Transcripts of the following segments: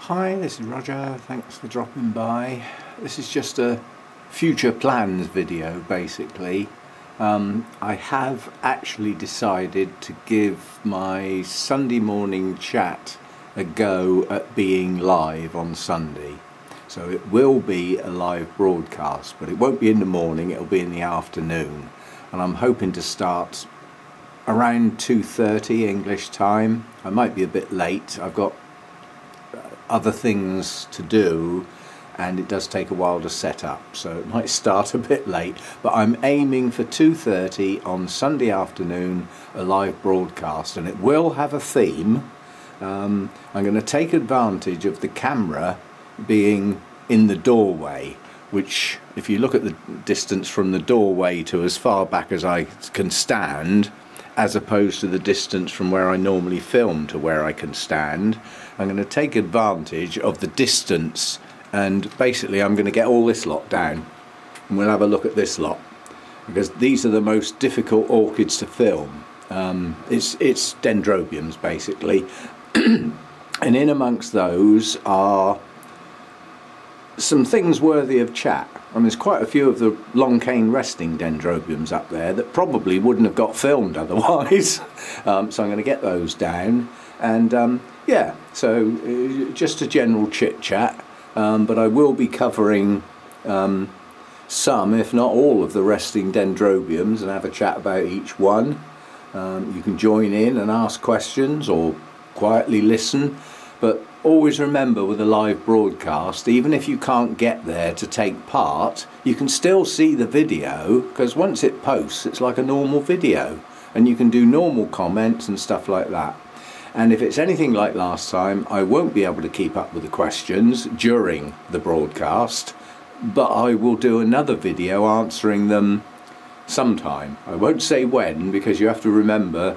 Hi, this is Roger, thanks for dropping by. This is just a future plans video basically. I have actually decided to give my Sunday morning chat a go at being live on Sunday. So it will be a live broadcast, but it won't be in the morning, it'll be in the afternoon. And I'm hoping to start around 2:30 English time. I might be a bit late, I've got other things to do and it does take a while to set up, so it might start a bit late, but I'm aiming for 2:30 on Sunday afternoon, a live broadcast, and it will have a theme. I'm going to take advantage of the camera being in the doorway, which if you look at the distance from the doorway to as far back as I can stand, as opposed to the distance from where I normally film to where I can stand, I'm going to take advantage of the distance, and basically I'm going to get all this lot down and we'll have a look at this lot, because these are the most difficult orchids to film. It's Dendrobiums basically. And in amongst those are some things worthy of chat. And there's quite a few of the long cane resting Dendrobiums up there that probably wouldn't have got filmed otherwise. So I'm going to get those down, and yeah, so just a general chit chat, but I will be covering some, if not all, of the resting Dendrobiums and have a chat about each one. You can join in and ask questions or quietly listen, but always remember with a live broadcast, even if you can't get there to take part, you can still see the video, because once it posts it's like a normal video and you can do normal comments and stuff like that. And if it's anything like last time, I won't be able to keep up with the questions during the broadcast, but I will do another video answering them sometime. I won't say when, because you have to remember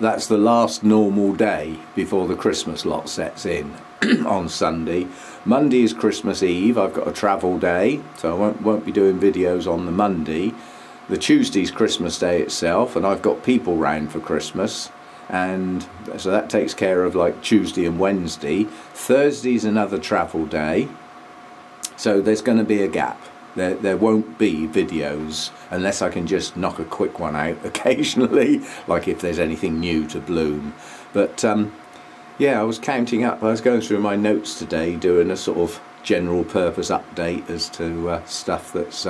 that's the last normal day before the Christmas lot sets in on Sunday. Monday is Christmas Eve, I've got a travel day, so I won't be doing videos on the Monday. The Tuesday's Christmas Day itself, and I've got people round for Christmas, and so that takes care of like Tuesday and Wednesday. Thursday's another travel day, so there's going to be a gap. There won't be videos unless I can just knock a quick one out occasionally, like if there's anything new to bloom. But yeah, I was counting up, I was going through my notes today doing a sort of general purpose update as to stuff that's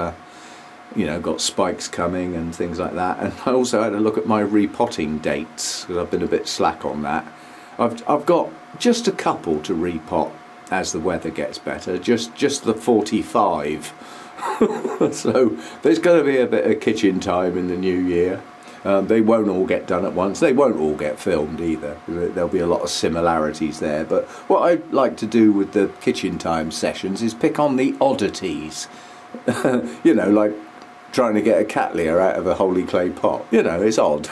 you know, got spikes coming and things like that. And I also had a look at my repotting dates, because I've been a bit slack on that. I've got just a couple to repot as the weather gets better, just the 45. So there's going to be a bit of kitchen time in the new year. They won't all get done at once, they won't all get filmed either, there'll be a lot of similarities there. But what I like to do with the kitchen time sessions is pick on the oddities. You know, like trying to get a cattleya out of a holy clay pot, you know, it's odd.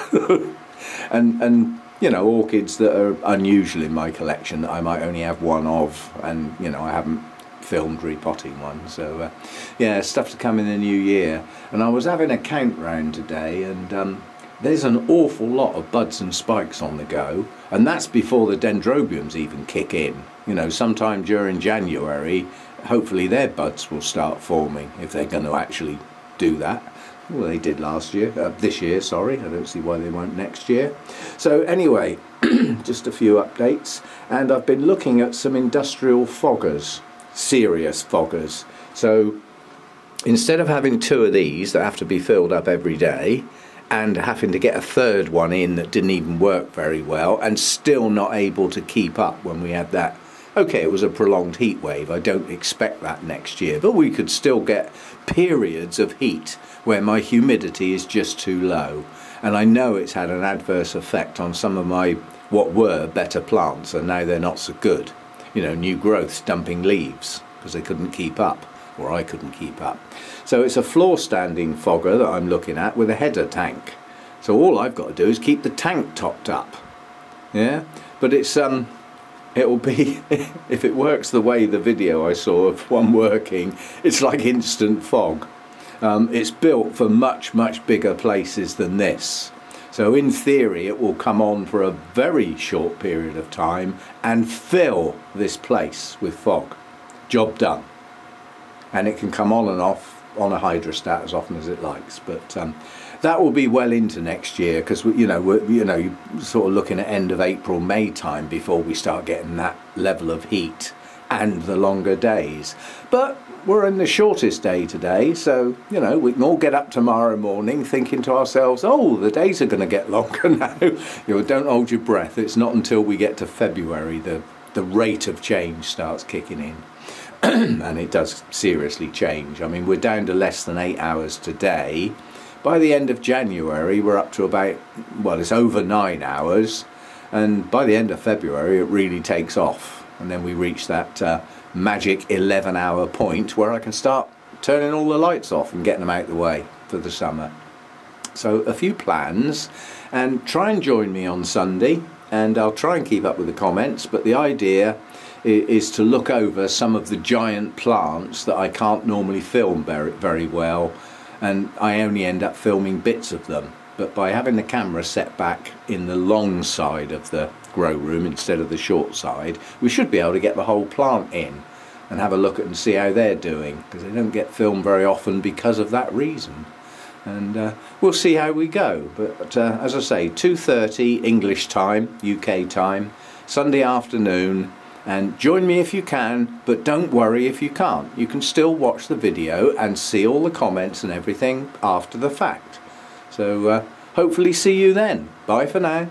and you know, orchids that are unusual in my collection that I might only have one of, and you know, I haven't filmed repotting one. So yeah, stuff to come in the new year. And I was having a count round today, and there's an awful lot of buds and spikes on the go, and that's before the Dendrobiums even kick in. You know, sometime during January hopefully their buds will start forming, if they're going to actually do that. Well, they did last year, this year, sorry. I don't see why they won't next year. So anyway, just a few updates, and I've been looking at some industrial foggers, serious foggers. So instead of having two of these that have to be filled up every day and having to get a third one in that didn't even work very well and still not able to keep up when we had that, okay, it was a prolonged heat wave, I don't expect that next year, but we could still get periods of heat where my humidity is just too low, and I know it's had an adverse effect on some of my what were better plants, and now they're not so good. You know, new growths dumping leaves because they couldn't keep up, or I couldn't keep up. So it's a floor standing fogger that I'm looking at with a header tank. So all I've got to do is keep the tank topped up. Yeah, but it's it'll be, if it works the way the video I saw of one working, it's like instant fog. It's built for much bigger places than this. So in theory it will come on for a very short period of time and fill this place with fog. Job done. And it can come on and off on a hydrostat as often as it likes, but that will be well into next year, because we're sort of looking at end of April, May time before we start getting that level of heat and the longer days. But we're in the shortest day today, so we can all get up tomorrow morning thinking to ourselves, oh, the days are going to get longer now. Don't hold your breath. It's not until we get to February the rate of change starts kicking in. And it does seriously change. I mean, we're down to less than 8 hours today. By the end of January we're up to about, well, it's over 9 hours, and by the end of February it really takes off, and then we reach that magic 11-hour point where I can start turning all the lights off and getting them out of the way for the summer. So a few plans, and try and join me on Sunday, and I'll try and keep up with the comments, but the idea is to look over some of the giant plants that I can't normally film very well, and I only end up filming bits of them. But by having the camera set back in the long side of the grow room instead of the short side, we should be able to get the whole plant in and have a look at and see how they're doing, because they don't get filmed very often because of that reason. And we'll see how we go. But as I say, 2:30 English time, UK time, Sunday afternoon. And join me if you can, but don't worry if you can't. You can still watch the video and see all the comments and everything after the fact. So hopefully see you then. Bye for now.